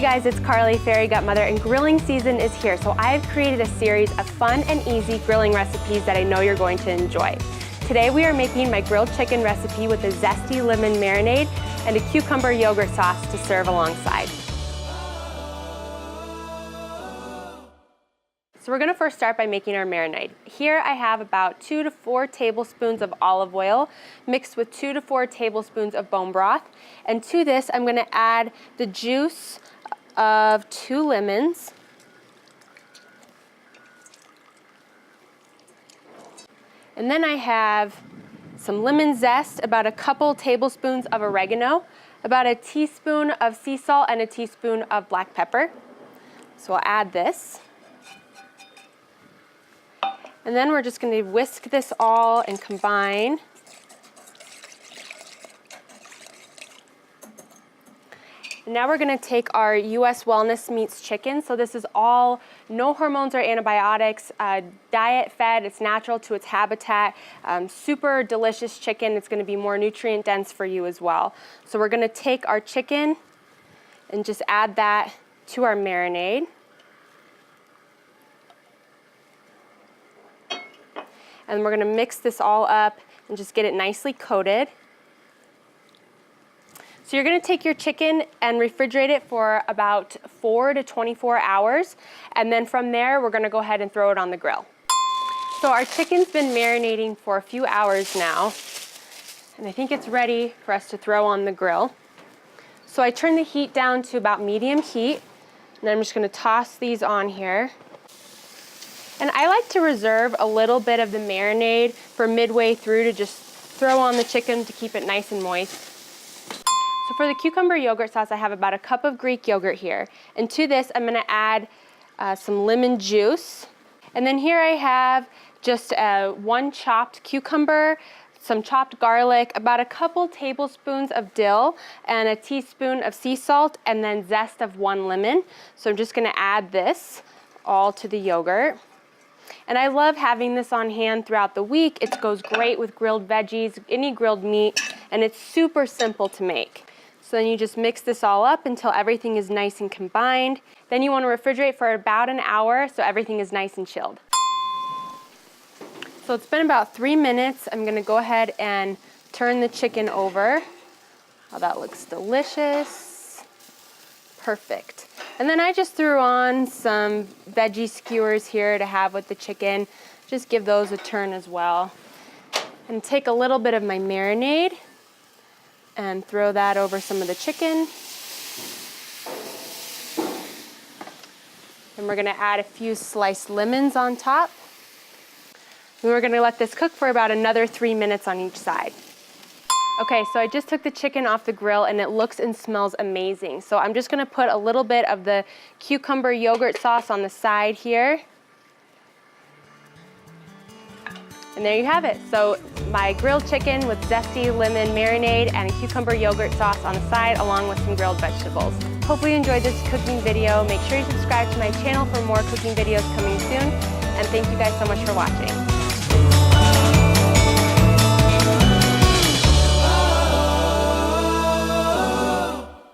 guys, it's Carley, Fairy Gutmother, and grilling season is here, so I've created a series of fun and easy grilling recipes that I know you're going to enjoy. Today we are making my grilled chicken recipe with a zesty lemon marinade and a cucumber yogurt sauce to serve alongside. So we're going to first start by making our marinade. Here I have about 2 to 4 tablespoons of olive oil mixed with 2 to 4 tablespoons of bone broth. And to this I'm going to add the juice of 2 lemons. And then I have some lemon zest, about a couple tablespoons of oregano, about a teaspoon of sea salt, and a teaspoon of black pepper. So I'll add this. And then we're just going to whisk this all and combine. And now we're going to take our U.S. Wellness Meats chicken. So this is all no hormones or antibiotics, diet fed, it's natural to its habitat, super delicious chicken. It's going to be more nutrient dense for you as well. So we're going to take our chicken and just add that to our marinade. And we're going to mix this all up and just get it nicely coated. So you're going to take your chicken and refrigerate it for about 4 to 24 hours. And then from there, we're going to go ahead and throw it on the grill. So our chicken's been marinating for a few hours now. And I think it's ready for us to throw on the grill. So I turned the heat down to about medium heat. And I'm just going to toss these on here. And I like to reserve a little bit of the marinade for midway through to just throw on the chicken to keep it nice and moist. So for the cucumber yogurt sauce, I have about a cup of Greek yogurt here. And to this, I'm gonna add some lemon juice. And then here I have just 1 chopped cucumber, some chopped garlic, about a couple tablespoons of dill, and a teaspoon of sea salt, and then zest of 1 lemon. So I'm just gonna add this all to the yogurt. And I love having this on hand throughout the week. It goes great with grilled veggies, any grilled meat, and it's super simple to make. So then you just mix this all up until everything is nice and combined. Then you want to refrigerate for about an hour so everything is nice and chilled. So it's been about 3 minutes. I'm going to go ahead and turn the chicken over. Oh, that looks delicious. Perfect. And then I just threw on some veggie skewers here to have with the chicken. Just give those a turn as well. And take a little bit of my marinade and throw that over some of the chicken. And we're gonna add a few sliced lemons on top. And we're gonna let this cook for about another 3 minutes on each side. Okay, so I just took the chicken off the grill and it looks and smells amazing. So I'm just gonna put a little bit of the cucumber yogurt sauce on the side here. And there you have it. So my grilled chicken with zesty lemon marinade and a cucumber yogurt sauce on the side along with some grilled vegetables. Hopefully you enjoyed this cooking video. Make sure you subscribe to my channel for more cooking videos coming soon. And thank you guys so much for watching.